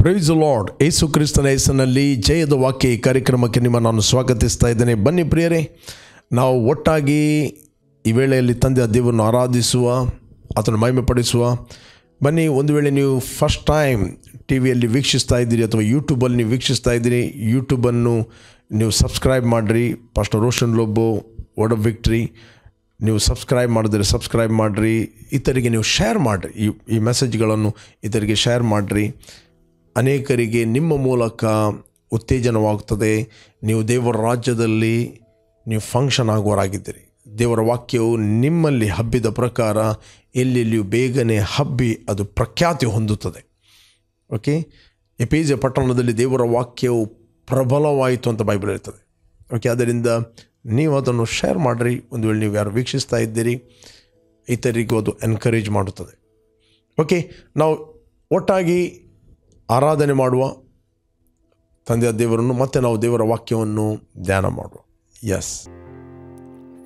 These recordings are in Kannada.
Price the lord. ಯೇಸು ಕ್ರಿಸ್ತನ ಹೆಸರಿನಲ್ಲಿ ಜಯದ ವಾಕ್ಯ ಈ ಕಾರ್ಯಕ್ರಮಕ್ಕೆ ನಾನು ಸ್ವಾಗತಿಸ್ತಾ ಇದ್ದೇನೆ. ಬನ್ನಿ ಪ್ರಿಯರೇ, ನಾವು ಒಟ್ಟಾಗಿ ಈ ವೇಳೆಯಲ್ಲಿ ತಂದೆಯ ದೇವರನ್ನು ಆರಾಧಿಸುವ, ಆತನ ಮಹಿಮೆಪಡಿಸುವ. ಬನ್ನಿ, ಒಂದು ವೇಳೆ ನೀವು ಫಸ್ಟ್ ಟೈಮ್ ಟಿ ವಿಯಲ್ಲಿ ವೀಕ್ಷಿಸ್ತಾ ಇದ್ದೀರಿ ಅಥವಾ ಯೂಟ್ಯೂಬಲ್ಲಿ ನೀವು ವೀಕ್ಷಿಸ್ತಾ ಇದ್ದೀರಿ, ಯೂಟ್ಯೂಬನ್ನು ನೀವು ಸಬ್ಸ್ಕ್ರೈಬ್ ಮಾಡಿರಿ. Pastor Roshan Lobo, word of victory, ನೀವು ಸಬ್ಸ್ಕ್ರೈಬ್ ಮಾಡಿದ್ರೆ ಸಬ್ಸ್ಕ್ರೈಬ್ ಮಾಡಿರಿ. ಇತರಿಗೆ ನೀವು ಶೇರ್ ಮಾಡಿರಿ, ಈ ಮೆಸೇಜ್ಗಳನ್ನು ಇತರಿಗೆ ಶೇರ್ ಮಾಡಿರಿ. ಅನೇಕರಿಗೆ ನಿಮ್ಮ ಮೂಲಕ ಉತ್ತೇಜನವಾಗುತ್ತದೆ. ನೀವು ದೇವರ ರಾಜ್ಯದಲ್ಲಿ ನೀವು ಫಂಕ್ಷನ್ ಆಗುವವರಾಗಿದ್ದೀರಿ. ದೇವರ ವಾಕ್ಯವು ನಿಮ್ಮಲ್ಲಿ ಹಬ್ಬಿದ ಪ್ರಕಾರ ಎಲ್ಲೆಲ್ಲಿಯೂ ಬೇಗನೆ ಹಬ್ಬಿ ಅದು ಪ್ರಖ್ಯಾತಿ ಹೊಂದುತ್ತದೆ. ಓಕೆ, ಎಫೆಸ ಪಟ್ಟಣದಲ್ಲಿ ದೇವರ ವಾಕ್ಯವು ಪ್ರಬಲವಾಯಿತು ಅಂತ ಬೈಬಲ್ ಇರ್ತದೆ. ಓಕೆ, ಅದರಿಂದ ನೀವು ಅದನ್ನು ಶೇರ್ ಮಾಡಿರಿ. ಒಂದು ವೇಳೆ ನೀವು ಯಾರು ವೀಕ್ಷಿಸ್ತಾ ಇದ್ದೀರಿ, ಇತರಿಗೂ ಅದು ಎನ್ಕರೇಜ್ ಮಾಡುತ್ತದೆ. ಓಕೆ, ನಾವು ಒಟ್ಟಾಗಿ ಆರಾಧನೆ ಮಾಡುವ ತಂದೆಯ ದೇವರನ್ನು, ಮತ್ತು ನಾವು ದೇವರ ವಾಕ್ಯವನ್ನು ಧ್ಯಾನ ಮಾಡುವ. Yes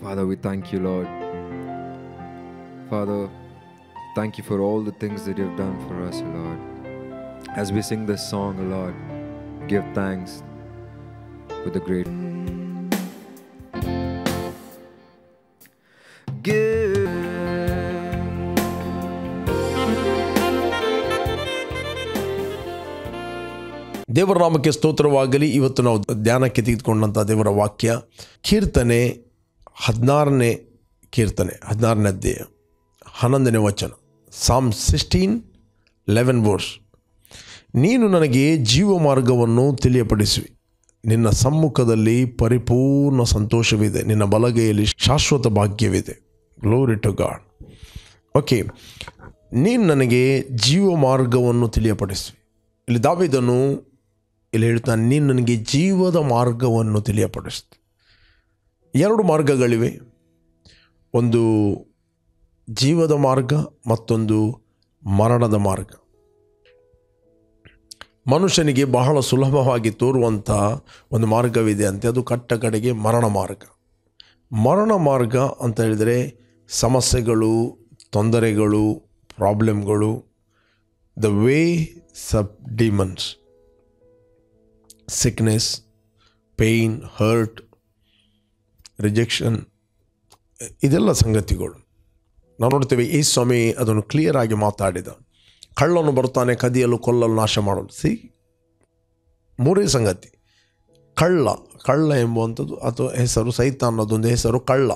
Father, we thank you, Lord. Father, thank you for all the things that you've done for us, Lord. As we sing this song, Lord, give thanks with a great ದೇವರ ನಾಮಕ್ಕೆ ಸ್ತೋತ್ರವಾಗಲಿ. ಇವತ್ತು ನಾವು ಧ್ಯಾನಕ್ಕೆ ತೆಗೆದುಕೊಂಡಂಥ ದೇವರ ವಾಕ್ಯ ಕೀರ್ತನೆ 16ನೇ ಕೀರ್ತನೆ 16ನೇ ಅಧ್ಯಾಯ 11ನೇ ವಚನ. ಸಾಮ್ 16:11 ವರ್ಸ್. ನೀನು ನನಗೆ ಜೀವ ಮಾರ್ಗವನ್ನು ತಿಳಿಯಪಡಿಸುವಿ, ನಿನ್ನ ಸಮ್ಮುಖದಲ್ಲಿ ಪರಿಪೂರ್ಣ ಸಂತೋಷವಿದೆ, ನಿನ್ನ ಬಲಗೈಯಲ್ಲಿ ಶಾಶ್ವತ ಭಾಗ್ಯವಿದೆ. Glory to God. ಓಕೆ, ನೀನು ನನಗೆ ಜೀವ ಮಾರ್ಗವನ್ನು ತಿಳಿಯಪಡಿಸುವಿ. ಇಲ್ಲಿ ದಾವೀದನು ಇಲ್ಲಿ ಹೇಳ್ತಾನೆ, ನೀನು ನನಗೆ ಜೀವದ ಮಾರ್ಗವನ್ನು ತಿಳಿಯಪಡಿಸ್ತು. ಎರಡು ಮಾರ್ಗಗಳಿವೆ, ಒಂದು ಜೀವದ ಮಾರ್ಗ, ಮತ್ತೊಂದು ಮರಣದ ಮಾರ್ಗ. ಮನುಷ್ಯನಿಗೆ ಬಹಳ ಸುಲಭವಾಗಿ ತೋರುವಂಥ ಒಂದು ಮಾರ್ಗವಿದೆ ಅಂತೆ, ಅದು ಕಟ್ಟ ಕಡೆಗೆ ಮರಣ ಮಾರ್ಗ. ಮರಣ ಮಾರ್ಗ ಅಂತ ಹೇಳಿದರೆ ಸಮಸ್ಯೆಗಳು, ತೊಂದರೆಗಳು, ಪ್ರಾಬ್ಲಮ್ಗಳು, the way sub demons, sickness, pain, hurt, rejection, ಇದೆಲ್ಲ ಸಂಗತಿಗಳು ನಾವು ನೋಡ್ತೇವೆ. ಈ ಸ್ವಾಮಿ ಅದನ್ನು ಕ್ಲಿಯರ್ ಆಗಿ ಮಾತಾಡಿದ. ಕಳ್ಳನು ಬರ್ತಾನೆ ಕದಿಯಲು, ಕೊಲ್ಲಲು, ನಾಶ ಮಾಡಲು. ಮೂರೇ ಸಂಗತಿ. ಕಳ್ಳ ಎಂಬುವಂಥದ್ದು, ಅಥವಾ ಹೆಸರು ಸೈತಾನ್, ಅನ್ನೋದೊಂದು ಹೆಸರು ಕಳ್ಳ.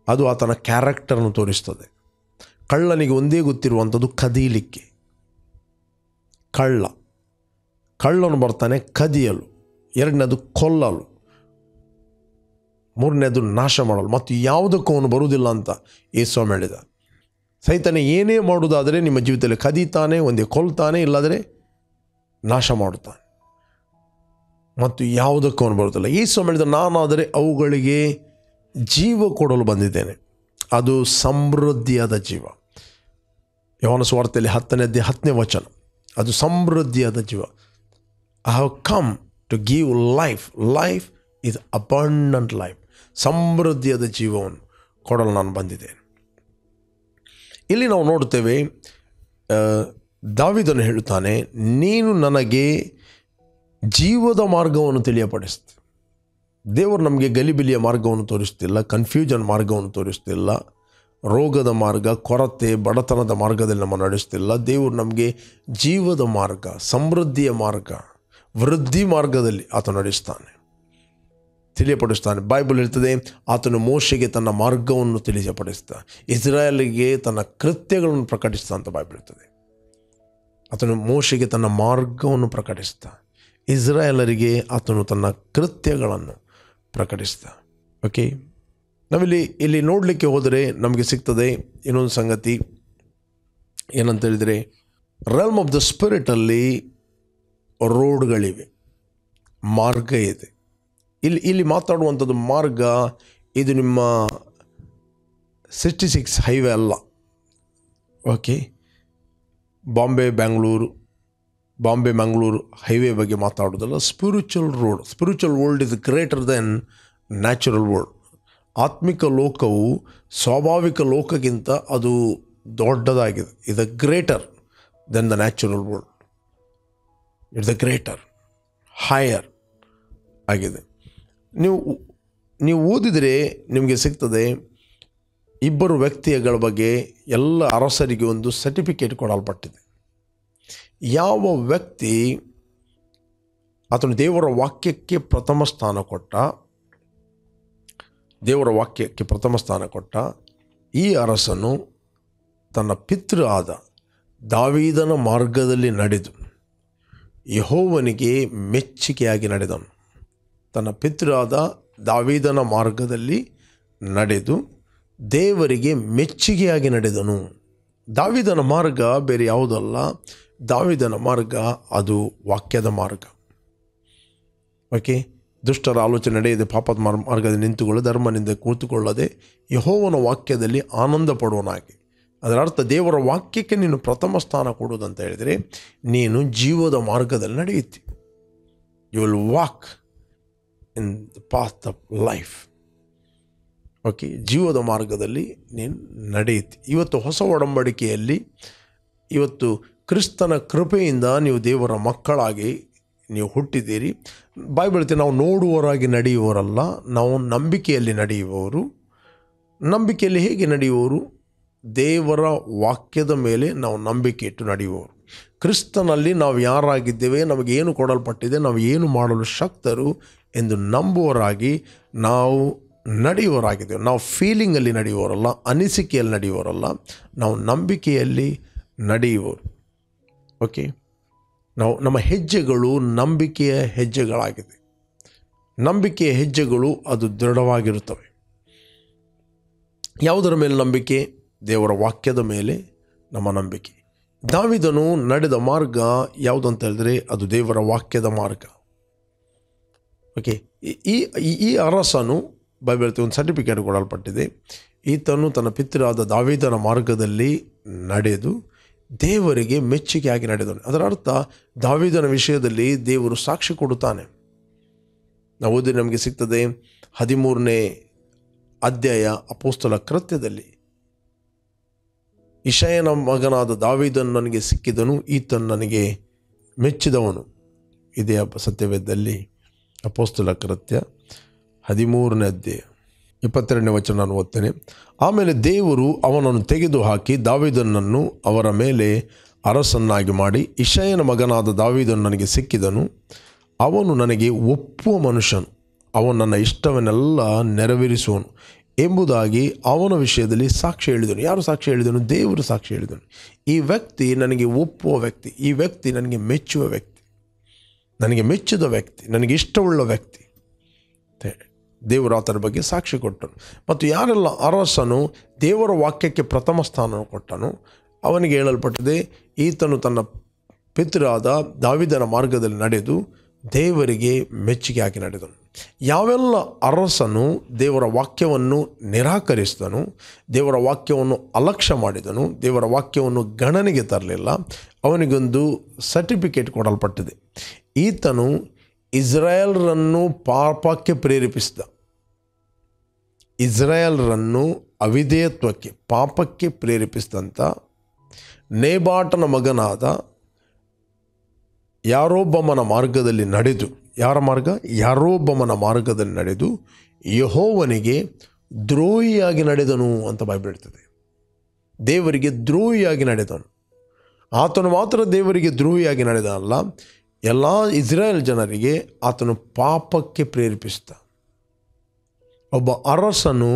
ಅದು ಆತನ ಕ್ಯಾರೆಕ್ಟರ್ನು ತೋರಿಸ್ತದೆ. ಕಳ್ಳನಿಗೆ ಒಂದೇ ಗೊತ್ತಿರುವಂಥದ್ದು ಕದೀಲಿಕ್ಕೆ. ಕಳ್ಳನು ಬರ್ತಾನೆ ಕದಿಯಲು, ಎರಡನೇದು ಕೊಲ್ಲಲು, ಮೂರನೇದು ನಾಶ ಮಾಡಲು. ಮತ್ತು ಯಾವುದಕ್ಕೂ ಅವನು ಬರುವುದಿಲ್ಲ ಅಂತ ಯೇಸು ಹೇಳಿದ. ಸೈತಾನ ಏನೇ ಮಾಡುವುದಾದರೆ ನಿಮ್ಮ ಜೀವಿತದಲ್ಲಿ ಕದೀತಾನೆ, ಒಂದೇ ಕೊಲ್ತಾನೆ, ಇಲ್ಲಾದರೆ ನಾಶ ಮಾಡುತ್ತಾನೆ, ಮತ್ತು ಯಾವುದಕ್ಕೂ ಅವನು ಬರುವುದಿಲ್ಲ. ಯೇಸು ಹೇಳಿದ, ನಾನಾದರೆ ಅವುಗಳಿಗೆ ಜೀವ ಕೊಡಲು ಬಂದಿದ್ದೇನೆ, ಅದು ಸಮೃದ್ಧಿಯಾದ ಜೀವ. ಯೋಹಾನ ಸುವಾರ್ತೆಯಲ್ಲಿ 10ನೇ ಅಧ್ಯಾಯ 10ನೇ ವಚನ, ಅದು ಸಮೃದ್ಧಿಯಾದ ಜೀವ. I have come to give life. Life is abundant life. ಸಮೃದ್ಧಿಯಾದ ಜೀವವನ್ನು ಕೊಡಲು ನಾನು ಬಂದಿದ್ದೇನೆ. ಇಲ್ಲಿ ನಾವು ನೋಡ್ತೇವೆ, ದಾವೀದನು ಹೇಳುತ್ತಾನೆ, ನೀನು ನನಗೆ ಜೀವದ ಮಾರ್ಗವನ್ನು ತಿಳಿಯಪಡಿಸ್ತೆ. ದೇವರು ನಮಗೆ ಗಲಿಬಿಲಿಯ ಮಾರ್ಗವನ್ನು ತೋರಿಸ್ತಿಲ್ಲ, ಕನ್ಫ್ಯೂಷನ್ ಮಾರ್ಗವನ್ನು ತೋರಿಸ್ತಿಲ್ಲ, ರೋಗದ ಮಾರ್ಗ, ಕೊರತೆ, ಬಡತನದ ಮಾರ್ಗದಲ್ಲಿ ನಮ್ಮ ನಡೆಸ್ತಿಲ್ಲ. ದೇವರು ನಮಗೆ ಜೀವದ ಮಾರ್ಗ, ಸಮೃದ್ಧಿಯ ಮಾರ್ಗ, ವೃದ್ಧಿ ಮಾರ್ಗದಲ್ಲಿ ಆತ ನಡೆಸ್ತಾನೆ, ತಿಳಿಯಪಡಿಸ್ತಾನೆ. ಬೈಬಲ್ ಹೇಳ್ತದೆ, ಆತನು ಮೋಶೆಗೆ ತನ್ನ ಮಾರ್ಗವನ್ನು ತಿಳಿಯಪಡಿಸ್ತಾ, ಇಸ್ರಾಯೇಲಿಗೆ ತನ್ನ ಕೃತ್ಯಗಳನ್ನು ಪ್ರಕಟಿಸ್ತಾ ಅಂತ ಬೈಬಲ್ ಹೇಳ್ತದೆ. ಆತನು ಮೋಶೆಗೆ ತನ್ನ ಮಾರ್ಗವನ್ನು ಪ್ರಕಟಿಸ್ತಾ, ಇಸ್ರಾಯೇಲರಿಗೆ ಆತನು ತನ್ನ ಕೃತ್ಯಗಳನ್ನು ಪ್ರಕಟಿಸ್ತಾ. ಓಕೆ, ಇಲ್ಲಿ ನೋಡಲಿಕ್ಕೆ ಹೋದರೆ ನಮಗೆ ಸಿಗ್ತದೆ ಇನ್ನೊಂದು ಸಂಗತಿ. ಏನಂತ ಹೇಳಿದರೆ, ರೆಲ್ಮ್ ಆಫ್ ದ ಸ್ಪಿರಿಟಲ್ಲಿ ರೋಡ್ಗಳಿವೆ, ಮಾರ್ಗ ಇದೆ. ಇಲ್ಲಿ ಮಾತಾಡುವಂಥದ್ದು ಮಾರ್ಗ, ಇದು ನಿಮ್ಮ 66 ಹೈವೇ ಅಲ್ಲ. ಓಕೆ, ಬಾಂಬೆ ಮಂಗಳೂರು ಹೈವೇ ಬಗ್ಗೆ ಮಾತಾಡೋದಲ್ಲ. Spiritual road. Spiritual world is greater than natural world. ಆತ್ಮಿಕ ಲೋಕವು ಸ್ವಾಭಾವಿಕ ಲೋಕಕ್ಕಿಂತ ಅದು ದೊಡ್ಡದಾಗಿದೆ. ಇದು greater than the natural world. It's the greater, higher ಆಗಿದೆ. ನೀವು ಓದಿದರೆ ನಿಮಗೆ ಸಿಗ್ತದೆ, ಇಬ್ಬರು ವ್ಯಕ್ತಿಗಳ ಬಗ್ಗೆ ಎಲ್ಲ ಅರಸರಿಗೆ ಒಂದು ಸರ್ಟಿಫಿಕೇಟ್ ಕೊಡಲ್ಪಟ್ಟಿದೆ. ಯಾವ ವ್ಯಕ್ತಿ ಆತನು ದೇವರ ವಾಕ್ಯಕ್ಕೆ ಪ್ರಥಮ ಸ್ಥಾನ ಕೊಟ್ಟ ಈ ಅರಸನು ತನ್ನ ಪಿತೃ ಆದ ದಾವೀದನ ಮಾರ್ಗದಲ್ಲಿ ನಡೆದು ಯೆಹೋವನಿಗೆ ಮೆಚ್ಚುಗೆಯಾಗಿ ನಡೆದನು. ತನ್ನ ಪಿತೃ ಆದ ದಾವೀದನ ಮಾರ್ಗದಲ್ಲಿ ನಡೆದು ದೇವರಿಗೆ ಮೆಚ್ಚುಗೆಯಾಗಿ ನಡೆದನು. ದಾವೀದನ ಮಾರ್ಗ ಬೇರೆ ಯಾವುದಲ್ಲ, ದಾವೀದನ ಮಾರ್ಗ ಅದು ವಾಕ್ಯದ ಮಾರ್ಗ. ಓಕೆ, ದುಷ್ಟರ ಆಲೋಚನೆ ನಡೆಯದೆ ಪಾಪದ ಮಾರ್ಗದಲ್ಲಿ ನಿಂತುಕೊಳ್ಳದೆ ಧರ್ಮನಿಂದ ಕೂತುಕೊಳ್ಳದೆ ಯೆಹೋವನ ವಾಕ್ಯದಲ್ಲಿ ಆನಂದ ಪಡುವನಾಗಿ. ಅದರ ಅರ್ಥ ದೇವರ ವಾಕ್ಯಕ್ಕೆ ನೀನು ಪ್ರಥಮ ಸ್ಥಾನ ಕೊಡುವುದಂತ ಹೇಳಿದರೆ ನೀನು ಜೀವದ ಮಾರ್ಗದಲ್ಲಿ ನಡೆಯುತ್ತಿ. You will walk in the path of life. Okay, ಜೀವದ ಮಾರ್ಗದಲ್ಲಿ ನೀನು ನಡೆಯುತ್ತಿ. ಇವತ್ತು ಹೊಸ ಒಡಂಬಡಿಕೆಯಲ್ಲಿ ಇವತ್ತು ಕ್ರಿಸ್ತನ ಕೃಪೆಯಿಂದ ನೀವು ದೇವರ ಮಕ್ಕಳಾಗಿ ನೀವು ಹುಟ್ಟಿದ್ದೀರಿ. ಬೈಬಲ್ ಹೇಳ್ತೀವಿ, ನಾವು ನೋಡುವವರಾಗಿ ನಡೆಯುವವರಲ್ಲ, ನಾವು ನಂಬಿಕೆಯಲ್ಲಿ ನಡೆಯುವವರು. ನಂಬಿಕೆಯಲ್ಲಿ ಹೇಗೆ ನಡೆಯುವವರು? ದೇವರ ವಾಕ್ಯದ ಮೇಲೆ ನಾವು ನಂಬಿಕೆ ಇಟ್ಟು ನಡೆಯುವವರು. ಕ್ರಿಸ್ತನಲ್ಲಿ ನಾವು ಯಾರಾಗಿದ್ದೇವೆ, ನಮಗೇನು ಕೊಡಲ್ಪಟ್ಟಿದೆ, ನಾವು ಏನು ಮಾಡಲು ಶಕ್ತರು ಎಂದು ನಂಬುವವರಾಗಿ ನಾವು ನಡೆಯುವವರಾಗಿದ್ದೇವೆ. ನಾವು ಫೀಲಿಂಗಲ್ಲಿ ನಡೆಯುವವರಲ್ಲ, ಅನಿಸಿಕೆಯಲ್ಲಿ ನಡೆಯುವವರಲ್ಲ, ನಾವು ನಂಬಿಕೆಯಲ್ಲಿ ನಡೆಯುವವರು. ಓಕೆ, ನಮ್ಮ ಹೆಜ್ಜೆಗಳು ನಂಬಿಕೆಯ ಹೆಜ್ಜೆಗಳಾಗಿದೆ. ನಂಬಿಕೆಯ ಹೆಜ್ಜೆಗಳು ಅದು ದೃಢವಾಗಿರುತ್ತವೆ. ಯಾವುದರ ಮೇಲೆ ನಂಬಿಕೆ? ದೇವರ ವಾಕ್ಯದ ಮೇಲೆ ನಮ್ಮ ನಂಬಿಕೆ. ದಾವೀದನು ನಡೆದ ಮಾರ್ಗ ಯಾವುದಂತ ಹೇಳಿದ್ರೆ ಅದು ದೇವರ ವಾಕ್ಯದ ಮಾರ್ಗ. ಓಕೆ, ಈ ಅರಸನು ಬೈಬಲ್ ಒಂದು ಸರ್ಟಿಫಿಕೇಟ್ ಕೊಡಲ್ಪಟ್ಟಿದೆ. ಈತನು ತನ್ನ ಪಿತೃವಾದ ದಾವೀದನ ಮಾರ್ಗದಲ್ಲಿ ನಡೆದು ದೇವರಿಗೆ ಮೆಚ್ಚುಗೆಯಾಗಿ ನಡೆದನು. ಅದರ ಅರ್ಥ ದಾವೀದನ ವಿಷಯದಲ್ಲಿ ದೇವರು ಸಾಕ್ಷಿ ಕೊಡುತ್ತಾನೆ. ನಾವು ಓದಿ ನಮಗೆ ಸಿಗ್ತದೆ 13ನೇ ಅಧ್ಯಾಯ ಅಪೊಸ್ತಲ ಕೃತ್ಯದಲ್ಲಿ, ಇಷಯನ ಮಗನಾದ ದಾವೀದನು ನನಗೆ ಸಿಕ್ಕಿದನು, ಈತನು ನನಗೆ ಮೆಚ್ಚಿದವನು. ಇದೇ ಸತ್ಯವೇದದಲ್ಲಿ ಅಪೊಸ್ತಲ ಕೃತ್ಯ 13ನೇ ಅಧ್ಯಾಯ 22ನೇ ವಚನ ನಾನು ಓದ್ತೇನೆ. ಆಮೇಲೆ ದೇವರು ಅವನನ್ನು ತೆಗೆದು ಹಾಕಿ ದಾವೀದನನ್ನು ಅವರ ಮೇಲೆ ಅರಸನ್ನಾಗಿ ಮಾಡಿ, ಇಷಯನ ಮಗನಾದ ದಾವೀದನು ನನಗೆ ಸಿಕ್ಕಿದನು, ಅವನು ನನಗೆ ಒಪ್ಪುವ ಮನುಷ್ಯನು, ಅವನು ನನ್ನ ಇಷ್ಟವನ್ನೆಲ್ಲ ನೆರವೇರಿಸುವನು ಎಂಬುದಾಗಿ ಅವನ ವಿಷಯದಲ್ಲಿ ಸಾಕ್ಷಿ ಹೇಳಿದನು. ಯಾರು ಸಾಕ್ಷಿ ಹೇಳಿದನು? ದೇವರು ಸಾಕ್ಷಿ ಹೇಳಿದನು. ಈ ವ್ಯಕ್ತಿ ನನಗೆ ಒಪ್ಪುವ ವ್ಯಕ್ತಿ, ಈ ವ್ಯಕ್ತಿ ನನಗೆ ಮೆಚ್ಚುವ ವ್ಯಕ್ತಿ, ನನಗೆ ಮೆಚ್ಚಿದ ವ್ಯಕ್ತಿ, ನನಗೆ ಇಷ್ಟವುಳ್ಳ ವ್ಯಕ್ತಿ. ದೇವರು ಆತನ ಬಗ್ಗೆ ಸಾಕ್ಷಿ ಕೊಟ್ಟನು. ಮತ್ತು ಯಾರೆಲ್ಲ ಅರಸನು ದೇವರ ವಾಕ್ಯಕ್ಕೆ ಪ್ರಥಮ ಸ್ಥಾನ ಕೊಟ್ಟನು ಅವನಿಗೆ ಹೇಳಲ್ಪಟ್ಟಿದೆ, ಈತನು ತನ್ನ ಪಿತೃವಾದ ದಾವೀದನ ಮಾರ್ಗದಲ್ಲಿ ನಡೆದು ದೇವರಿಗೆ ಮೆಚ್ಚುಗೆಯಾಗಿ ನಡೆದನು. ಯಾವೆಲ್ಲ ಅರಸನು ದೇವರ ವಾಕ್ಯವನ್ನು ನಿರಾಕರಿಸಿದನು, ದೇವರ ವಾಕ್ಯವನ್ನು ಅಲಕ್ಷ್ಯ ಮಾಡಿದನು, ದೇವರ ವಾಕ್ಯವನ್ನು ಗಣನೆಗೆ ತರಲಿಲ್ಲ, ಅವನಿಗೊಂದು ಸರ್ಟಿಫಿಕೇಟ್ ಕೊಡಲ್ಪಟ್ಟಿದೆ. ಈತನು ಇಸ್ರಾಯೇಲ್ರನ್ನು ಪಾಪಕ್ಕೆ ಪ್ರೇರೇಪಿಸಿದ, ಇಸ್ರಾಯೇಲ್ರನ್ನು ಅವಿಧೇಯತ್ವಕ್ಕೆ ಪಾಪಕ್ಕೆ ಪ್ರೇರೇಪಿಸಿದಂಥ ನೇಬಾಟನ ಮಗನಾದ ಯಾರೊಬ್ಬಮನ ಮಾರ್ಗದಲ್ಲಿ ನಡೆದು, ಯಾರ ಮಾರ್ಗ? ಯಾರೊಬ್ಬಮನ ಮಾರ್ಗದಲ್ಲಿ ನಡೆದು ಯೆಹೋವನಿಗೆ ದ್ರೋಹಿಯಾಗಿ ನಡೆದನು ಅಂತ ಬೈಬಲ್ ಹೇಳ್ತದೆ. ದೇವರಿಗೆ ದ್ರೋಹಿಯಾಗಿ ನಡೆದನು. ಆತನು ಮಾತ್ರ ದೇವರಿಗೆ ದ್ರೋಹಿಯಾಗಿ ನಡೆದನಲ್ಲ, ಎಲ್ಲ ಇಸ್ರಾಯೇಲ್ ಜನರಿಗೆ ಆತನು ಪಾಪಕ್ಕೆ ಪ್ರೇರೇಪಿಸಿದ. ಒಬ್ಬ ಅರಸನು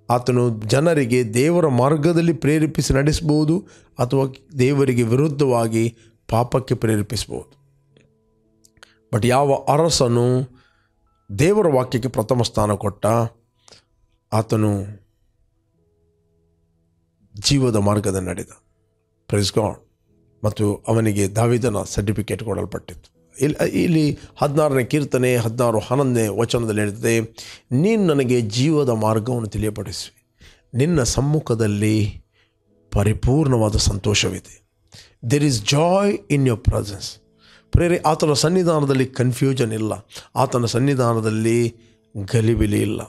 ಆತನು ಜನರಿಗೆ ದೇವರ ಮಾರ್ಗದಲ್ಲಿ ಪ್ರೇರೇಪಿಸಿ ನಡೆಸಬಹುದು ಅಥವಾ ದೇವರಿಗೆ ವಿರುದ್ಧವಾಗಿ ಪಾಪಕ್ಕೆ ಪ್ರೇರೇಪಿಸಬಹುದು. ಬಟ್ ಯಾವ ಅರಸನು ದೇವರ ವಾಕ್ಯಕ್ಕೆ ಪ್ರಥಮ ಸ್ಥಾನ ಕೊಟ್ಟ, ಆತನು ಜೀವದ ಮಾರ್ಗದಲ್ಲಿ ನಡೆದ. Praise God. ಮತ್ತು ಅವನಿಗೆ ದಾವೀದನ ಸರ್ಟಿಫಿಕೇಟ್ ಕೊಡಲ್ಪಟ್ಟಿತ್ತು. ಇಲ್ಲಿ 16ನೇ ಕೀರ್ತನೆ 16-11ನೇ ವಚನದಲ್ಲಿ ಹೇಳಿದೆ, ನೀನು ನನಗೆ ಜೀವದ ಮಾರ್ಗವನ್ನು ತಿಳಿಯಪಡಿಸುವೆ, ನಿನ್ನ ಸಮ್ಮುಖದಲ್ಲಿ ಪರಿಪೂರ್ಣವಾದ ಸಂತೋಷವಿದೆ. There is joy in your presence. ಪ್ರೇರೆ, ಆತನ ಸನ್ನಿಧಾನದಲ್ಲಿ ಕನ್ಫ್ಯೂಷನ್ ಇಲ್ಲ, ಆತನ ಸನ್ನಿಧಾನದಲ್ಲಿ ಗಲಿಬಿಲಿ ಇಲ್ಲ,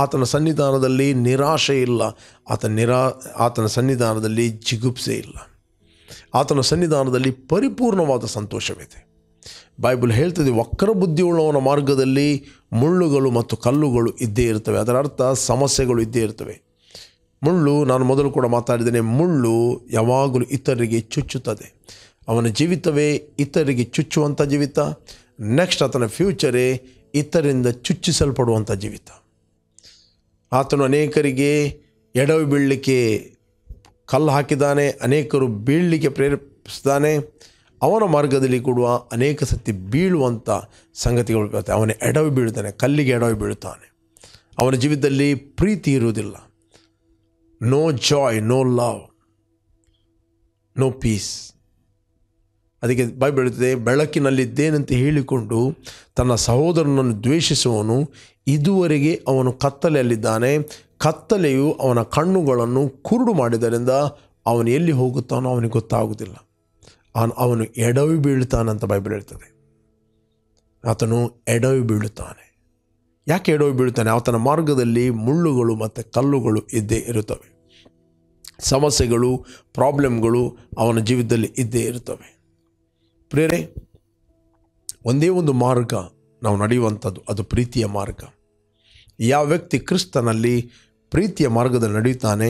ಆತನ ಸನ್ನಿಧಾನದಲ್ಲಿ ನಿರಾಶೆ ಇಲ್ಲ, ಆತನ ಸನ್ನಿಧಾನದಲ್ಲಿ ಜಿಗುಪ್ಸೆ ಇಲ್ಲ, ಆತನ ಸನ್ನಿಧಾನದಲ್ಲಿ ಪರಿಪೂರ್ಣವಾದ ಸಂತೋಷವಿದೆ. ಬೈಬಲ್ ಹೇಳ್ತದೆ, ವಕ್ರ ಬುದ್ಧಿಯುಳ್ಳವನ ಮಾರ್ಗದಲ್ಲಿ ಮುಳ್ಳುಗಳು ಮತ್ತು ಕಲ್ಲುಗಳು ಇದ್ದೇ ಇರ್ತವೆ. ಅದರ ಅರ್ಥ ಸಮಸ್ಯೆಗಳು ಇದ್ದೇ ಇರ್ತವೆ. ಮುಳ್ಳು, ನಾನು ಮೊದಲು ಕೂಡ ಮಾತಾಡಿದ್ದೇನೆ, ಮುಳ್ಳು ಯಾವಾಗಲೂ ಇತರರಿಗೆ ಚುಚ್ಚುತ್ತದೆ. ಅವನ ಜೀವಿತವೇ ಇತರರಿಗೆ ಚುಚ್ಚುವಂಥ ಜೀವಿತ. ನೆಕ್ಸ್ಟ್ ಆತನ ಫ್ಯೂಚರೇ ಇತರರಿಂದ ಚುಚ್ಚಿಸಲ್ಪಡುವಂಥ ಜೀವಿತ. ಆತನು ಅನೇಕರಿಗೆ ಎಡವಿ ಬೀಳಲಿಕ್ಕೆ ಕಲ್ಲು ಹಾಕಿದ್ದಾನೆ, ಅನೇಕರು ಬೀಳಲಿಕ್ಕೆ ಪ್ರೇರೇಪಿಸಿದ್ದಾನೆ. ಅವನ ಮಾರ್ಗದಲ್ಲಿ ಕೂಡ ಅನೇಕ ಸತಿ ಬೀಳುವಂಥ ಸಂಗತಿಗಳು ಬರ್ತವೆ. ಅವನ ಎಡವಿ ಬೀಳ್ತಾನೆ, ಕಲ್ಲಿಗೆ ಎಡವಿ ಬೀಳುತ್ತಾನೆ. ಅವನ ಜೀವಿತದಲ್ಲಿ ಪ್ರೀತಿ ಇರುವುದಿಲ್ಲ. No joy, no love, no peace. ಅದಕ್ಕೆ ಬೈಬಲ್ ಹೇಳುತ್ತದೆ, ಬೆಳಕಿನಲ್ಲಿದ್ದೇನೆಂತ ಹೇಳಿಕೊಂಡು ತನ್ನ ಸಹೋದರನನ್ನು ದ್ವೇಷಿಸುವವನು ಇದುವರೆಗೆ ಅವನು ಕತ್ತಲೆಯಲ್ಲಿದ್ದಾನೆ. ಕತ್ತಲೆಯು ಅವನ ಕಣ್ಣುಗಳನ್ನು ಕುರುಡು ಮಾಡಿದ್ದರಿಂದ ಅವನು ಎಲ್ಲಿ ಹೋಗುತ್ತಾನೋ ಅವನಿಗೆ ಗೊತ್ತಾಗುವುದಿಲ್ಲ. ಅವನು ಎಡವಿ ಬೀಳುತ್ತಾನಂತ ಬೈಬಲ್ ಹೇಳ್ತದೆ. ಆತನು ಎಡವಿ ಬೀಳುತ್ತಾನೆ. ಯಾಕೆ ಎಡವಿ ಬೀಳುತ್ತಾನೆ? ಆತನ ಮಾರ್ಗದಲ್ಲಿ ಮುಳ್ಳುಗಳು ಮತ್ತು ಕಲ್ಲುಗಳು ಇದ್ದೇ ಇರುತ್ತವೆ. ಸಮಸ್ಯೆಗಳು, ಪ್ರಾಬ್ಲಮ್ಗಳು ಅವನ ಜೀವಿತದಲ್ಲಿ ಇದ್ದೇ ಇರುತ್ತವೆ. ಪ್ರಿಯರೇ, ಒಂದೇ ಒಂದು ಮಾರ್ಗ ನಾವು ನಡೆಯುವಂಥದ್ದು, ಅದು ಪ್ರೀತಿಯ ಮಾರ್ಗ. ಯಾವ ವ್ಯಕ್ತಿ ಕ್ರಿಸ್ತನಲ್ಲಿ ಪ್ರೀತಿಯ ಮಾರ್ಗದಲ್ಲಿ ನಡೆಯುತ್ತಾನೆ,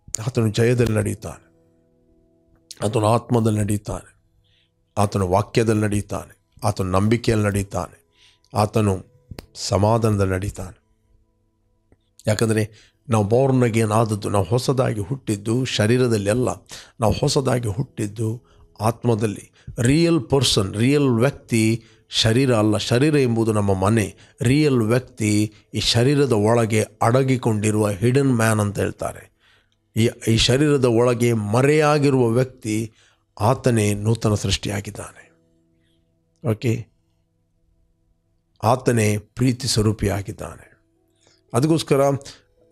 ಆತನು ಜಯದಲ್ಲಿ ನಡೆಯುತ್ತಾನೆ, ಆತನು ಆತ್ಮದಲ್ಲಿ ನಡೆಯುತ್ತಾನೆ, ಆತನು ವಾಕ್ಯದಲ್ಲಿ ನಡೆಯುತ್ತಾನೆ, ಆತನು ನಂಬಿಕೆಯಲ್ಲಿ ನಡೆಯುತ್ತಾನೆ, ಆತನು ಸಮಾಧಾನದಲ್ಲಿ ನಡೆಯುತ್ತಾನೆ. ಯಾಕಂದರೆ ನಾವು ಬೋರ್ನ್ ಅಗೇನ್ ಆದದ್ದು, ನಾವು ಹೊಸದಾಗಿ ಹುಟ್ಟಿದ್ದು ಶರೀರದಲ್ಲಿ ಅಲ್ಲ, ನಾವು ಹೊಸದಾಗಿ ಹುಟ್ಟಿದ್ದು ಆತ್ಮದಲ್ಲಿ. ರಿಯಲ್ ಪರ್ಸನ್, ರಿಯಲ್ ವ್ಯಕ್ತಿ ಶರೀರ ಅಲ್ಲ. ಶರೀರ ಎಂಬುದು ನಮ್ಮ ಮನೆ. ರಿಯಲ್ ವ್ಯಕ್ತಿ ಈ ಶರೀರದ ಒಳಗೆ ಅಡಗಿಕೊಂಡಿರುವ ಹಿಡನ್ ಮ್ಯಾನ್ ಅಂತ ಹೇಳ್ತಾರೆ. ಈ ಶರೀರದ ಒಳಗೆ ಮರೆಯಾಗಿರುವ ವ್ಯಕ್ತಿ, ಆತನೇ ನೂತನ ಸೃಷ್ಟಿಯಾಗಿದ್ದಾನೆ. ಓಕೆ, ಆತನೇ ಪ್ರೀತಿ ಸ್ವರೂಪಿಯಾಗಿದ್ದಾನೆ. ಅದಕ್ಕೋಸ್ಕರ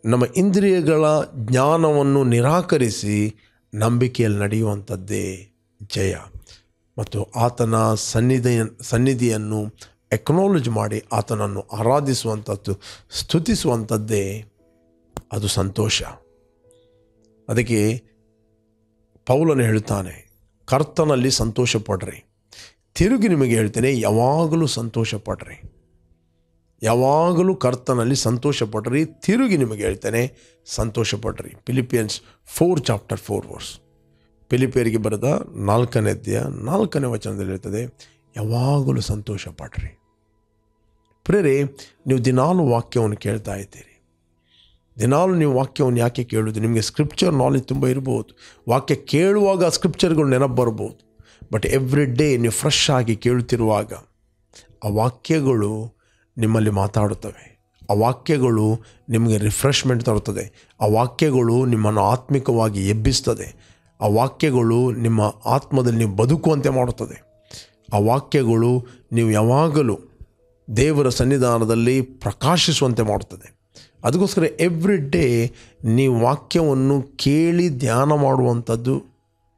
ನಮ್ಮ ಇಂದ್ರಿಯಗಳ ಜ್ಞಾನವನ್ನು ನಿರಾಕರಿಸಿ ನಂಬಿಕೆಯಲ್ಲಿ ನಡೆಯುವಂಥದ್ದೇ ಜಯ. ಮತ್ತು ಆತನ ಸನ್ನಿಧಿಯನ್ನು ಎಕ್ನಾಲಜ್ ಮಾಡಿ ಆತನನ್ನು ಆರಾಧಿಸುವಂಥದ್ದು, ಸ್ತುತಿಸುವಂಥದ್ದೇ ಅದು ಸಂತೋಷ. ಅದಕ್ಕೆ ಪೌಲನು ಹೇಳ್ತಾನೆ, ಕರ್ತನಲ್ಲಿ ಸಂತೋಷ ಪಡ್ರಿ. ತಿರುಗಿ ನಿಮಗೆ ಹೇಳ್ತೇನೆ, ಯಾವಾಗಲೂ ಸಂತೋಷ ಪಡ್ರಿ. ಯಾವಾಗಲೂ ಕರ್ತನಲ್ಲಿ ಸಂತೋಷ ಪಡ್ರಿ. ತಿರುಗಿ ನಿಮಗೆ ಹೇಳ್ತೇನೆ, ಸಂತೋಷ ಪಡ್ರಿ. ಫಿಲಿಪಿಯನ್ಸ್ 4:4 ಫಿಲಿಪಿಯರಿಗೆ ಬರೆದ 4ನೇ ಅಧ್ಯಾಯ 4ನೇ ವಚನದಲ್ಲಿ ಹೇಳ್ತದೆ, ಯಾವಾಗಲೂ ಸಂತೋಷ ಪಡ್ರಿ. ಪ್ರೇರೆ, ನೀವು ದಿನಾಲು ವಾಕ್ಯವನ್ನು ಕೇಳ್ತಾ ಇದ್ದೀರಿ. ದಿನಾಲು ನೀವು ವಾಕ್ಯವನ್ನು ಯಾಕೆ ಕೇಳೋದು? ನಿಮಗೆ ಸ್ಕ್ರಿಪ್ಚರ್ ನಾಲೆಜ್ ತುಂಬ ಇರ್ಬೋದು. ವಾಕ್ಯ ಕೇಳುವಾಗ ಸ್ಕ್ರಿಪ್ಚರ್ಗಳು ನೆನಪು ಬರ್ಬೋದು. ಬಟ್ ಎವ್ರಿ ಡೇ ನೀವು ಫ್ರೆಶ್ ಆಗಿ ಕೇಳುತ್ತಿರುವಾಗ ಆ ವಾಕ್ಯಗಳು ನಿಮ್ಮಲ್ಲಿ ಮಾತಾಡುತ್ತವೆ. ಆ ವಾಕ್ಯಗಳು ನಿಮಗೆ ರಿಫ್ರೆಶ್ಮೆಂಟ್ ತರುತ್ತದೆ. ಆ ವಾಕ್ಯಗಳು ನಿಮ್ಮನ್ನು ಆತ್ಮಿಕವಾಗಿ ಎಬ್ಬಿಸ್ತದೆ. ಆ ವಾಕ್ಯಗಳು ನಿಮ್ಮ ಆತ್ಮದಲ್ಲಿ ನೀವು ಬದುಕುವಂತೆ ಮಾಡುತ್ತದೆ. ಆ ವಾಕ್ಯಗಳು ನೀವು ಯಾವಾಗಲೂ ದೇವರ ಸನ್ನಿಧಾನದಲ್ಲಿ ಪ್ರಕಾಶಿಸುವಂತೆ ಮಾಡುತ್ತದೆ. ಅದಕ್ಕೋಸ್ಕರ ಎವ್ರಿ ಡೇ ನೀವು ವಾಕ್ಯವನ್ನು ಕೇಳಿ ಧ್ಯಾನ ಮಾಡುವಂಥದ್ದು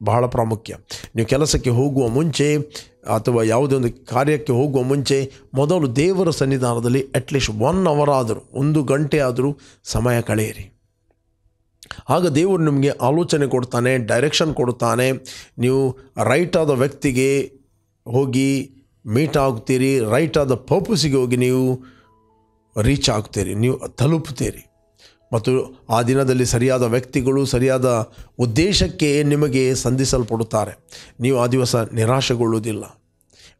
ಬಹಳ ಪ್ರಾಮುಖ್ಯ. ನೀವು ಕೆಲಸಕ್ಕೆ ಹೋಗುವ ಮುಂಚೆ ಅಥವಾ ಯಾವುದೇ ಒಂದು ಕಾರ್ಯಕ್ಕೆ ಹೋಗುವ ಮುಂಚೆ ಮೊದಲು ದೇವರ ಸನ್ನಿಧಾನದಲ್ಲಿ ಅಟ್ಲೀಸ್ಟ್ 1 hour ಆದರೂ, 1 ಗಂಟೆ ಆದರೂ ಸಮಯ ಕಳೆಯಿರಿ. ಆಗ ದೇವರು ನಿಮಗೆ ಆಲೋಚನೆ ಕೊಡ್ತಾನೆ, ಡೈರೆಕ್ಷನ್ ಕೊಡ್ತಾನೆ. ನೀವು ರೈಟ್ ಆದ ವ್ಯಕ್ತಿಗೆ ಹೋಗಿ ಮೀಟ್ ಆಗ್ತೀರಿ, ರೈಟ್ ಆದ ಪರ್ಪಸ್ಸಿಗೆ ಹೋಗಿ ನೀವು ರೀಚ್ ಆಗ್ತೀರಿ, ನೀವು ತಲುಪುತ್ತೀರಿ. ಮತ್ತು ಆ ದಿನದಲ್ಲಿ ಸರಿಯಾದ ವ್ಯಕ್ತಿಗಳು ಸರಿಯಾದ ಉದ್ದೇಶಕ್ಕೆ ನಿಮಗೆ ಸಂಧಿಸಲ್ಪಡುತ್ತಾರೆ. ನೀವು ಆ ದಿವಸ ನಿರಾಶೆಗೊಳ್ಳುವುದಿಲ್ಲ.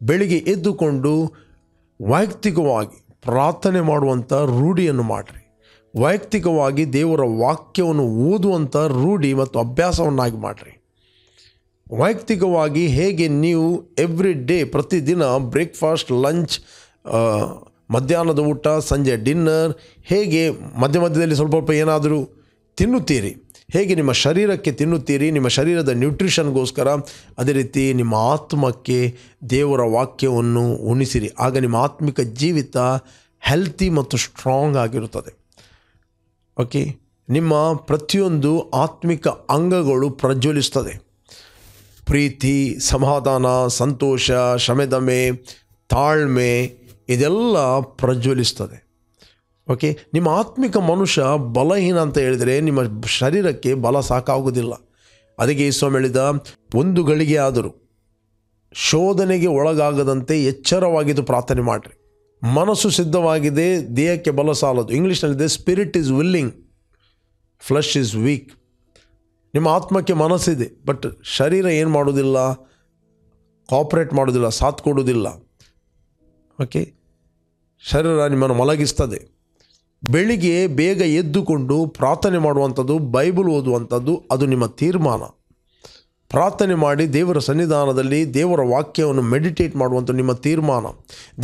ಬೆಳಿಗ್ಗೆ ಎದ್ದುಕೊಂಡು ವೈಯಕ್ತಿಕವಾಗಿ ಪ್ರಾರ್ಥನೆ ಮಾಡುವಂಥ ರೂಢಿಯನ್ನು ಮಾಡಿರಿ. ವೈಯಕ್ತಿಕವಾಗಿ ದೇವರ ವಾಕ್ಯವನ್ನು ಓದುವಂಥ ರೂಢಿ ಮತ್ತು ಅಭ್ಯಾಸವನ್ನಾಗಿ ಮಾಡಿರಿ. ವೈಯಕ್ತಿಕವಾಗಿ ಹೇಗೆ ನೀವು ಎವ್ರಿ ಡೇ ಪ್ರತಿದಿನ ಬ್ರೇಕ್ಫಾಸ್ಟ್, ಲಂಚ್, ಮಧ್ಯಾಹ್ನದ ಊಟ, ಸಂಜೆ ಡಿನ್ನರ್, ಹೇಗೆ ಮಧ್ಯ ಮಧ್ಯದಲ್ಲಿ ಸ್ವಲ್ಪ ಏನಾದರೂ ತಿನ್ನುತ್ತೀರಿ, ಹೇಗೆ ನಿಮ್ಮ ಶರೀರಕ್ಕೆ ತಿನ್ನುತ್ತೀರಿ, ನಿಮ್ಮ ಶರೀರದ ನ್ಯೂಟ್ರಿಷನ್ಗೋಸ್ಕರ, ಅದೇ ರೀತಿ ನಿಮ್ಮ ಆತ್ಮಕ್ಕೆ ದೇವರ ವಾಕ್ಯವನ್ನು ಉಣಿಸಿರಿ. ಆಗ ನಿಮ್ಮ ಆತ್ಮಿಕ ಜೀವಿತ ಹೆಲ್ತಿ ಮತ್ತು ಸ್ಟ್ರಾಂಗ್ ಆಗಿರುತ್ತದೆ. ಓಕೆ, ನಿಮ್ಮ ಪ್ರತಿಯೊಂದು ಆತ್ಮಿಕ ಅಂಗಗಳು ಪ್ರಜ್ವಲಿಸ್ತದೆ. ಪ್ರೀತಿ, ಸಮಾಧಾನ, ಸಂತೋಷ, ಶಮೆದಮೆ, ತಾಳ್ಮೆ ಇದೆಲ್ಲ ಪ್ರಜ್ವಲಿಸ್ತದೆ. ಓಕೆ, ನಿಮ್ಮ ಆತ್ಮಿಕ ಮನುಷ್ಯ ಬಲಹೀನ ಅಂತ ಹೇಳಿದರೆ ನಿಮ್ಮ ಶರೀರಕ್ಕೆ ಬಲ ಸಾಕಾಗುವುದಿಲ್ಲ. ಅದಕ್ಕೆ ಸ್ವಾಮಿ ಹೇಳಿದ, 1 ಗಳಿಗೆ ಆದರೂ ಶೋಧನೆಗೆ ಒಳಗಾಗದಂತೆ ಎಚ್ಚರವಾಗಿದ್ದು ಪ್ರಾರ್ಥನೆ ಮಾಡಿರಿ. ಮನಸ್ಸು ಸಿದ್ಧವಾಗಿದೆ, ದೇಹಕ್ಕೆ ಬಲ ಸಾಲದು. ಇಂಗ್ಲೀಷ್ನಲ್ಲಿದೆ, spirit is willing, flesh is weak. ನಿಮ್ಮ ಆತ್ಮಕ್ಕೆ ಮನಸ್ಸಿದೆ, ಬಟ್ ಶರೀರ ಏನು ಮಾಡೋದಿಲ್ಲ, ಕೋಆಪ್ರೇಟ್ ಮಾಡೋದಿಲ್ಲ, ಸಾಥ್ ಕೊಡೋದಿಲ್ಲ. ಓಕೆ, ಶರೀರ ನಿಮ್ಮನ್ನು ಮಲಗಿಸ್ತದೆ. ಬೆಳಿಗ್ಗೆ ಬೇಗ ಎದ್ದುಕೊಂಡು ಪ್ರಾರ್ಥನೆ ಮಾಡುವಂಥದ್ದು, ಬೈಬಲ್ ಓದುವಂಥದ್ದು, ಅದು ನಿಮ್ಮ ತೀರ್ಮಾನ. ಪ್ರಾರ್ಥನೆ ಮಾಡಿ ದೇವರ ಸನ್ನಿಧಾನದಲ್ಲಿ ದೇವರ ವಾಕ್ಯವನ್ನು ಮೆಡಿಟೇಟ್ ಮಾಡುವಂಥ ನಿಮ್ಮ ತೀರ್ಮಾನ.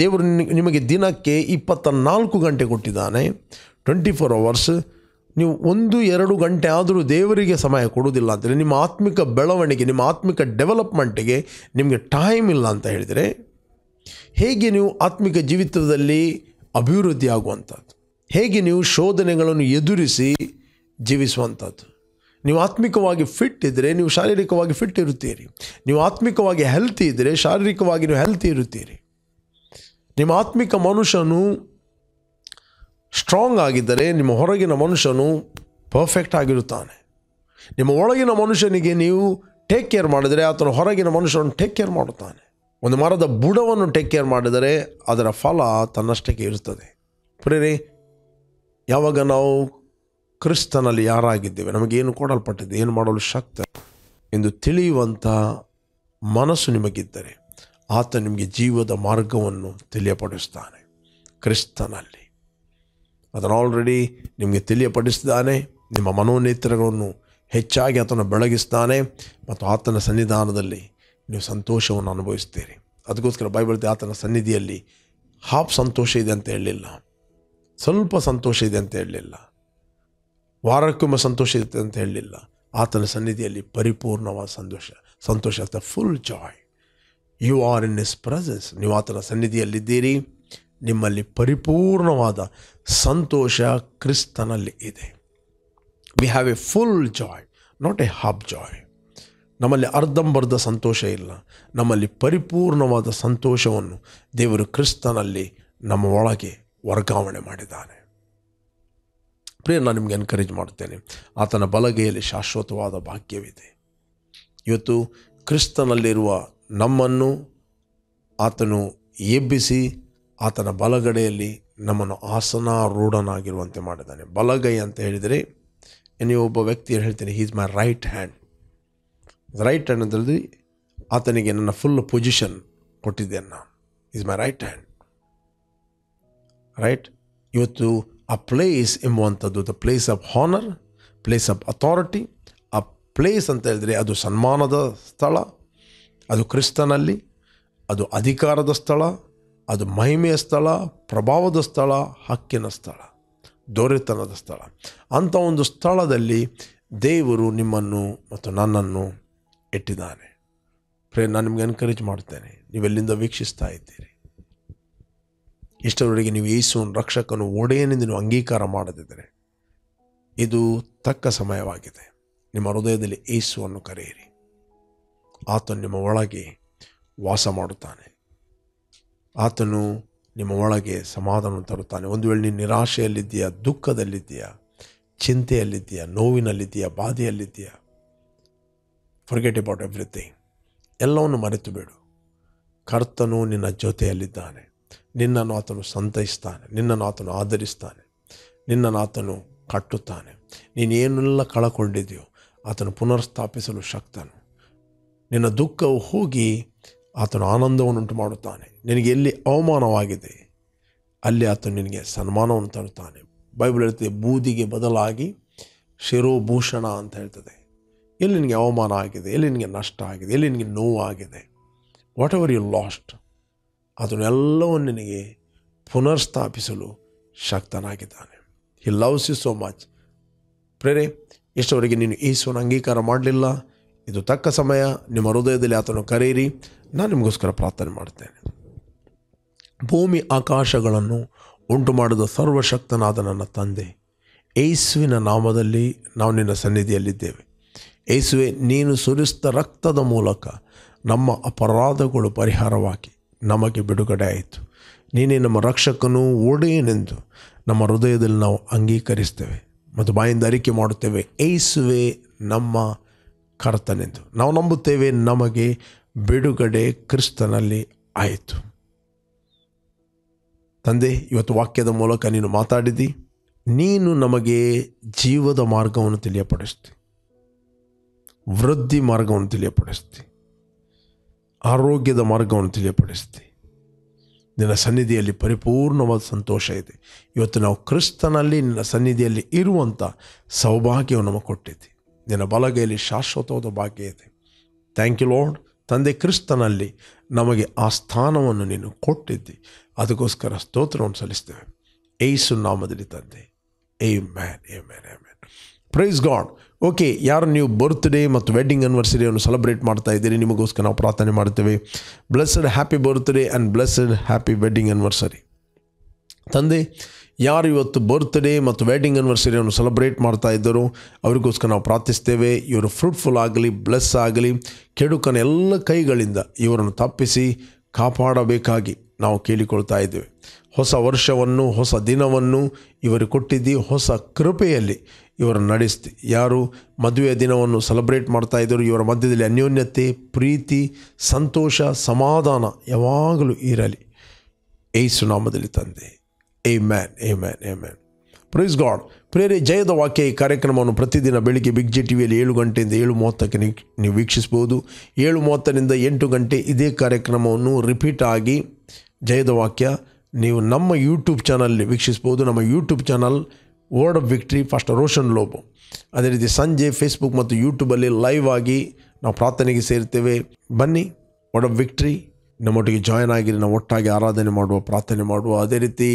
ದೇವರು ನಿಮಗೆ ದಿನಕ್ಕೆ 24 ಗಂಟೆ ಕೊಟ್ಟಿದ್ದಾನೆ, 24 hours. ನೀವು 1-2 ಗಂಟೆ ಆದರೂ ದೇವರಿಗೆ ಸಮಯ ಕೊಡೋದಿಲ್ಲ ಅಂತೇಳಿ, ನಿಮ್ಮ ಆತ್ಮಿಕ ಬೆಳವಣಿಗೆ, ನಿಮ್ಮ ಆತ್ಮಿಕ ಡೆವಲಪ್ಮೆಂಟಿಗೆ ನಿಮಗೆ ಟೈಮ್ ಇಲ್ಲ ಅಂತ ಹೇಳಿದರೆ, ಹೇಗೆ ನೀವು ಆತ್ಮಿಕ ಜೀವಿತದಲ್ಲಿ ಅಭಿವೃದ್ಧಿ ಆಗುವಂಥದ್ದು, ಹೇಗೆ ನೀವು ಶೋಧನೆಗಳನ್ನು ಎದುರಿಸಿ ಜೀವಿಸುವಂಥದ್ದು. ನೀವು ಆತ್ಮಿಕವಾಗಿ ಫಿಟ್ ಇದ್ದರೆ ನೀವು ಶಾರೀರಿಕವಾಗಿ ಫಿಟ್ ಇರುತ್ತೀರಿ. ನೀವು ಆತ್ಮಿಕವಾಗಿ ಹೆಲ್ತಿ ಇದ್ದರೆ ಶಾರೀರಿಕವಾಗಿ ನೀವು ಹೆಲ್ತಿ ಇರುತ್ತೀರಿ. ನಿಮ್ಮ ಆತ್ಮಿಕ ಮನುಷ್ಯನು ಸ್ಟ್ರಾಂಗ್ ಆಗಿದ್ದರೆ ನಿಮ್ಮ ಹೊರಗಿನ ಮನುಷ್ಯನು ಪರ್ಫೆಕ್ಟ್ ಆಗಿರುತ್ತಾನೆ. ನಿಮ್ಮ ಒಳಗಿನ ಮನುಷ್ಯನಿಗೆ ನೀವು ಟೇಕ್ ಕೇರ್ ಮಾಡಿದರೆ ಆತನ ಹೊರಗಿನ ಮನುಷ್ಯನನ್ನು ಟೇಕ್ ಕೇರ್ ಮಾಡುತ್ತಾನೆ. ಒಂದು ಮರದ ಬುಡವನ್ನು ಟೇಕ್ ಕೇರ್ ಮಾಡಿದರೆ ಅದರ ಫಲ ತನ್ನಷ್ಟಕ್ಕೆ ಇರುತ್ತದೆ. ಪ್ರಿಯರೇ, ಯಾವಾಗ ನಾವು ಕ್ರಿಸ್ತನಲ್ಲಿ ಯಾರಾಗಿದ್ದೇವೆ, ನಮಗೇನು ಕೊಡಲ್ಪಟ್ಟಿದೆ, ಏನು ಮಾಡಲು ಶಕ್ತ ಎಂದು ತಿಳಿಯುವಂಥ ಮನಸ್ಸು ನಿಮಗಿದ್ದರೆ ಆತ ನಿಮಗೆ ಜೀವದ ಮಾರ್ಗವನ್ನು ತಿಳಿಯಪಡಿಸ್ತಾನೆ. ಕ್ರಿಸ್ತನಲ್ಲಿ ಅದನ್ನು ಆಲ್ರೆಡಿ ನಿಮಗೆ ತಿಳಿಯಪಡಿಸಿದ್ದಾನೆ. ನಿಮ್ಮ ಮನೋನೇತ್ರಗಳನ್ನು ಹೆಚ್ಚಾಗಿ ಆತನ ಬೆಳಗಿಸ್ತಾನೆ ಮತ್ತು ಆತನ ಸನ್ನಿಧಾನದಲ್ಲಿ ನೀವು ಸಂತೋಷವನ್ನು ಅನುಭವಿಸ್ತೀರಿ. ಅದಕ್ಕೋಸ್ಕರ ಬೈಬಲ್ ಆತನ ಸನ್ನಿಧಿಯಲ್ಲಿ ಹಾಫ್ ಸಂತೋಷ ಇದೆ ಅಂತ ಹೇಳಲಿಲ್ಲ, ಸ್ವಲ್ಪ ಸಂತೋಷ ಇದೆ ಅಂತ ಹೇಳಲಿಲ್ಲ, ವಾರಕ್ಕೊಮ್ಮೆ ಸಂತೋಷ ಇರುತ್ತೆ ಅಂತ ಹೇಳಲಿಲ್ಲ. ಆತನ ಸನ್ನಿಧಿಯಲ್ಲಿ ಪರಿಪೂರ್ಣವಾದ ಸಂತೋಷ the full joy. You are in his presence. ನೀವು ಆತನ ಸನ್ನಿಧಿಯಲ್ಲಿದ್ದೀರಿ, ನಿಮ್ಮಲ್ಲಿ ಪರಿಪೂರ್ಣವಾದ ಸಂತೋಷ ಕ್ರಿಸ್ತನಲ್ಲಿ ಇದೆ. We have a full joy, not a half joy. ನಮ್ಮಲ್ಲಿ ಅರ್ಧಂಬರ್ಧ ಸಂತೋಷ ಇಲ್ಲ, ನಮ್ಮಲ್ಲಿ ಪರಿಪೂರ್ಣವಾದ ಸಂತೋಷವನ್ನು ದೇವರು ಕ್ರಿಸ್ತನಲ್ಲಿ ನಮ್ಮ ಒಳಗೆ ವರ್ಗಾವಣೆ ಮಾಡಿದ್ದಾನೆ. ಪ್ರಿಯ, ನಾನು ನಿಮಗೆ ಎನ್ಕರೇಜ್ ಮಾಡುತ್ತೇನೆ, ಆತನ ಬಲಗೈಯಲ್ಲಿ ಶಾಶ್ವತವಾದ ಭಾಗ್ಯವಿದೆ. ಇವತ್ತು ಕ್ರಿಸ್ತನಲ್ಲಿರುವ ನಮ್ಮನ್ನು ಆತನು ಎಬ್ಬಿಸಿ ಆತನ ಬಲಗಡೆಯಲ್ಲಿ ನಮ್ಮನ್ನು ಆಸನಾರೂಢನಾಗಿರುವಂತೆ ಮಾಡಿದ್ದಾನೆ. ಬಲಗೈ ಅಂತ ಹೇಳಿದರೆ, ನೀವು ಒಬ್ಬ ವ್ಯಕ್ತಿ ಹೇಳ್ತೇನೆ, he is my right hand. Right hand ಅಂದರೆ ಆತನಿಗೆ ನನ್ನ ಫುಲ್ ಪೊಸಿಷನ್ ಕೊಟ್ಟಿದ್ದೇನೆ ನಾನು. Is my right hand. Right. ಇವತ್ತು ಆ ಪ್ಲೇಸ್ ಎಂಬುವಂಥದ್ದು, the place of honour, place of authority. ಆ ಪ್ಲೇಸ್ ಅಂತ ಹೇಳಿದ್ರೆ ಅದು ಸನ್ಮಾನದ ಸ್ಥಳ, ಅದು ಕ್ರಿಸ್ತನಲ್ಲಿ, ಅದು ಅಧಿಕಾರದ ಸ್ಥಳ, ಅದು ಮಹಿಮೆಯ ಸ್ಥಳ, ಪ್ರಭಾವದ ಸ್ಥಳ, ಹಕ್ಕಿನ ಸ್ಥಳ, ದೊರೆತನದ ಸ್ಥಳ. ಅಂಥ ಒಂದು ಸ್ಥಳದಲ್ಲಿ ದೇವರು ನಿಮ್ಮನ್ನು ಮತ್ತು ನನ್ನನ್ನು ಇಟ್ಟಿದ್ದಾನೆ. ನಾನು ನಿಮಗೆ ಎನ್ಕರೇಜ್ ಮಾಡ್ತೇನೆ, ನೀವೆಲ್ಲಿಂದ ವೀಕ್ಷಿಸ್ತಾ ಇದ್ದೀರಿ, ಇಷ್ಟರವರೆಗೆ ನೀವು ಯೇಸುವನ್ನು ರಕ್ಷಕನು ಒಡೆಯನೆಂದು ನೀವು ಅಂಗೀಕಾರ ಮಾಡದಿದ್ದರೆ ಇದು ತಕ್ಕ ಸಮಯವಾಗಿದೆ. ನಿಮ್ಮ ಹೃದಯದಲ್ಲಿ ಯೇಸುವನ್ನು ಕರೆಯಿರಿ. ಆತನು ನಿಮ್ಮ ಒಳಗೆ ವಾಸ ಮಾಡುತ್ತಾನೆ. ಆತನು ನಿಮ್ಮ ಒಳಗೆ ಸಮಾಧಾನ ತರುತ್ತಾನೆ. ಒಂದು ವೇಳೆ ನೀನು ನಿರಾಶೆಯಲ್ಲಿದ್ದೀಯಾ, ದುಃಖದಲ್ಲಿದ್ದೀಯಾ, ಚಿಂತೆಯಲ್ಲಿದ್ದೀಯಾ, ನೋವಿನಲ್ಲಿದ್ದೀಯಾ, ಬಾಧೆಯಲ್ಲಿದ್ದೀಯಾ, ಫರ್ಗೆಟ್ ಅಬೌಟ್ ಎವ್ರಿಥಿಂಗ್. ಎಲ್ಲವನ್ನು ಮರೆತು ಬಿಡು. ಕರ್ತನು ನಿನ್ನ ಜೊತೆಯಲ್ಲಿದ್ದಾನೆ. ನಿನ್ನನ್ನು ಆತನು ಸಂತೈಸ್ತಾನೆ, ನಿನ್ನನ್ನು ಆತನು ಆಧರಿಸ್ತಾನೆ, ನಿನ್ನನ್ನು ಆತನು ಕಟ್ಟುತ್ತಾನೆ. ನೀನೇನೆಲ್ಲ ಕಳಕೊಂಡಿದೆಯೋ ಆತನು ಪುನರ್ಸ್ಥಾಪಿಸಲು ಶಕ್ತನು. ನಿನ್ನ ದುಃಖವು ಹೋಗಿ ಆತನು ಆನಂದವನ್ನುಂಟು ಮಾಡುತ್ತಾನೆ. ನಿನಗೆ ಎಲ್ಲಿ ಅವಮಾನವಾಗಿದೆ ಅಲ್ಲಿ ಆತನು ನಿನಗೆ ಸನ್ಮಾನವನ್ನು ತರುತ್ತಾನೆ. ಬೈಬಲ್ ಹೇಳ್ತದೆ, ಬೂದಿಗೆ ಬದಲಾಗಿ ಶಿರೋಭೂಷಣ ಅಂತ ಹೇಳ್ತದೆ. ಎಲ್ಲಿ ನಿನಗೆ ಅವಮಾನ ಆಗಿದೆ, ಎಲ್ಲಿ ನಿನಗೆ ನಷ್ಟ ಆಗಿದೆ, ಎಲ್ಲಿ ನಿನಗೆ ನೋವಾಗಿದೆ, ವಾಟ್ ಎವರ್ ಯು ಲಾಸ್ಟ್, ಅದನ್ನೆಲ್ಲವನ್ನು ನಿನಗೆ ಪುನರ್ಸ್ಥಾಪಿಸಲು ಶಕ್ತನಾಗಿದ್ದಾನೆ. He loves you so much. ಪ್ರೇರೆ, ಇಷ್ಟವರೆಗೆ ನೀನು ಯೇಸುವನ್ನು ಅಂಗೀಕಾರ ಮಾಡಲಿಲ್ಲ, ಇದು ತಕ್ಕ ಸಮಯ. ನಿಮ್ಮ ಹೃದಯದಲ್ಲಿ ಆತನು ಕರೆಯಿರಿ. ನಾನು ನಿಮಗೋಸ್ಕರ ಪ್ರಾರ್ಥನೆ ಮಾಡ್ತೇನೆ. ಭೂಮಿ ಆಕಾಶಗಳನ್ನು ಉಂಟು ಮಾಡಿದ ಸರ್ವಶಕ್ತನಾದ ನನ್ನ ತಂದೆ, ಯೇಸುವಿನ ನಾಮದಲ್ಲಿ ನಾವು ನಿನ್ನ ಸನ್ನಿಧಿಯಲ್ಲಿದ್ದೇವೆ. ಯೇಸುವೆ, ನೀನು ಸುರಿಸಿದ ರಕ್ತದ ಮೂಲಕ ನಮ್ಮ ಅಪರಾಧಗಳು ಪರಿಹಾರವಾಗಿ ನಮಗೆ ಬಿಡುಗಡೆ ಆಯಿತು. ನೀನೇ ನಮ್ಮ ರಕ್ಷಕನು, ಒಡೆಯನೆಂದು ನಮ್ಮ ಹೃದಯದಲ್ಲಿ ನಾವು ಅಂಗೀಕರಿಸ್ತೇವೆ ಮತ್ತು ಬಾಯಿಂದ ಅರಿಕೆ ಮಾಡುತ್ತೇವೆ. ಯೇಸುವೆ ನಮ್ಮ ಕರ್ತನೆಂದು ನಾವು ನಂಬುತ್ತೇವೆ. ನಮಗೆ ಬಿಡುಗಡೆ ಕ್ರಿಸ್ತನಲ್ಲಿ ಆಯಿತು. ತಂದೆ, ಇವತ್ತು ವಾಕ್ಯದ ಮೂಲಕ ನೀನು ಮಾತಾಡಿದಿ. ನೀನು ನಮಗೆ ಜೀವದ ಮಾರ್ಗವನ್ನು ತಿಳಿಯಪಡಿಸ್ತಿ, ವೃದ್ಧಿ ಮಾರ್ಗವನ್ನು ತಿಳಿಯಪಡಿಸ್ತಿ, ಆರೋಗ್ಯದ ಮಾರ್ಗವನ್ನು ತಿಳಿಯಪಡಿಸ್ತಿ. ನಿನ್ನ ಸನ್ನಿಧಿಯಲ್ಲಿ ಪರಿಪೂರ್ಣವಾದ ಸಂತೋಷ ಇದೆ. ಇವತ್ತು ನಾವು ಕ್ರಿಸ್ತನಲ್ಲಿ ನಿನ್ನ ಸನ್ನಿಧಿಯಲ್ಲಿ ಇರುವಂಥ ಸೌಭಾಗ್ಯವನ್ನು ನಮಗೆ ಕೊಟ್ಟಿದ್ದಿ. ನಿನ್ನ ಬಲಗೈಯಲ್ಲಿ ಶಾಶ್ವತವಾದ ಭಾಗ್ಯ ಇದೆ. Thank you lord. ತಂದೆ, ಕ್ರಿಸ್ತನಲ್ಲಿ ನಮಗೆ ಆ ಸ್ಥಾನವನ್ನು ನೀನು ಕೊಟ್ಟಿದ್ದಿ. ಅದಕ್ಕೋಸ್ಕರ ಸ್ತೋತ್ರವನ್ನು ಸಲ್ಲಿಸ್ತೇವೆ ಯೇಸು ನಾಮದಲ್ಲಿ ತಂದೆ. Amen, amen, amen. Praise God. Okay, ಯಾರು ನೀವು ಬರ್ತ್ಡೇ ಮತ್ತು ವೆಡ್ಡಿಂಗ್ ಆ್ಯನಿವರ್ಸರಿಯನ್ನು ಸೆಲೆಬ್ರೇಟ್ ಮಾಡ್ತಾ ಇದ್ದೀರಿ, ನಿಮಗೋಸ್ಕರ ನಾವು ಪ್ರಾರ್ಥನೆ ಮಾಡ್ತೇವೆ. Blessed happy birthday and blessed happy wedding anniversary. ತಂದೆ, ಯಾರು ಇವತ್ತು ಬರ್ತ್ಡೇ ಮತ್ತು ವೆಡ್ಡಿಂಗ್ ಆ್ಯನಿವರ್ಸರಿಯನ್ನು ಸೆಲೆಬ್ರೇಟ್ ಮಾಡ್ತಾ ಇದ್ದಾರೋ ಅವರಿಗೋಸ್ಕರ ನಾವು ಪ್ರಾರ್ಥಿಸ್ತೇವೆ. ಇವರು ಫ್ರೂಟ್ಫುಲ್ ಆಗಲಿ, ಬ್ಲೆಸ್ ಆಗಲಿ. ಕೆಡುಕನ ಎಲ್ಲ ಕೈಗಳಿಂದ ಇವರನ್ನು ತಪ್ಪಿಸಿ ಕಾಪಾಡಬೇಕಾಗಿ ನಾವು ಕೇಳಿಕೊಳ್ತಾ ಇದ್ದೇವೆ. ಹೊಸ ವರ್ಷವನ್ನು, ಹೊಸ ದಿನವನ್ನು ಇವರು ಕೊಟ್ಟಿದ್ದು, ಹೊಸ ಕೃಪೆಯಲ್ಲಿ ಇವರನ್ನು ನಡೆಸ್ತಿ. ಯಾರು ಮದುವೆಯ ದಿನವನ್ನು ಸೆಲೆಬ್ರೇಟ್ ಮಾಡ್ತಾ ಇದ್ದರು, ಇವರ ಮಧ್ಯದಲ್ಲಿ ಅನ್ಯೋನ್ಯತೆ, ಪ್ರೀತಿ, ಸಂತೋಷ, ಸಮಾಧಾನ ಯಾವಾಗಲೂ ಇರಲಿ ಯೇಸು ನಾಮದಲ್ಲಿ ತಂದೆ. Amen, amen, amen. Praise God. ಪ್ರಿಯರೇ, ಜಯದ ವಾಕ್ಯ ಈ ಕಾರ್ಯಕ್ರಮವನ್ನು ಪ್ರತಿದಿನ ಬೆಳಿಗ್ಗೆ ಬಿಗ್ ಜೆ ಟಿವಿಯಲ್ಲಿ 7 ಗಂಟೆಯಿಂದ 7:30ಕ್ಕೆ ನೀವು ವೀಕ್ಷಿಸ್ಬೋದು. 7:30ರಿಂದ 8 ಗಂಟೆ ಇದೇ ಕಾರ್ಯಕ್ರಮವನ್ನು ರಿಪೀಟ್ ಆಗಿ ಜಯದ ವಾಕ್ಯ ನೀವು ನಮ್ಮ ಯೂಟ್ಯೂಬ್ ಚಾನಲ್ ವೀಕ್ಷಿಸ್ಬೋದು. ನಮ್ಮ YouTube channel word of victory, pastor Roshan Lobo. ಅದೇ ರೀತಿ ಸಂಜೆ ಫೇಸ್ಬುಕ್ ಮತ್ತು ಯೂಟ್ಯೂಬಲ್ಲಿ ಲೈವ್ ಆಗಿ ನಾವು ಪ್ರಾರ್ಥನೆಗೆ ಸೇರ್ತೇವೆ. ಬನ್ನಿ, ವರ್ಡ್ ಆಫ್ ವಿಕ್ಟ್ರಿ ನಮ್ಮೊಟ್ಟಿಗೆ ಜಾಯ್ನ್ ಆಗಿರಿ. ನಾವು ಒಟ್ಟಾಗಿ ಆರಾಧನೆ ಮಾಡುವ, ಪ್ರಾರ್ಥನೆ ಮಾಡುವ. ಅದೇ ರೀತಿ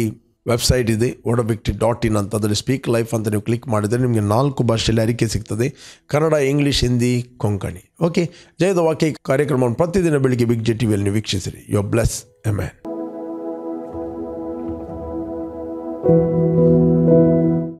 ವೆಬ್ಸೈಟ್ ಇದೆ wordofvictory.in ಅಂತ. ಅದರಲ್ಲಿ ಸ್ಪೀಕ್ ಲೈಫ್ ಅಂತ ನೀವು ಕ್ಲಿಕ್ ಮಾಡಿದರೆ ನಿಮಗೆ 4 ಭಾಷೆಯಲ್ಲಿ ಅರಿಕೆ ಸಿಗ್ತದೆ: ಕನ್ನಡ, ಇಂಗ್ಲೀಷ್, ಹಿಂದಿ, ಕೊಂಕಣಿ. ಓಕೆ, ಜಯದ ವಾಕ್ಯ ಕಾರ್ಯಕ್ರಮವನ್ನು ಪ್ರತಿದಿನ ಬೆಳಿಗ್ಗೆ ಬಿಗ್ ಜೆ ಟಿವಿಯಲ್ಲಿ ನೀವು ವೀಕ್ಷಿಸಿರಿ. You are bless. ಆಮೆನ್.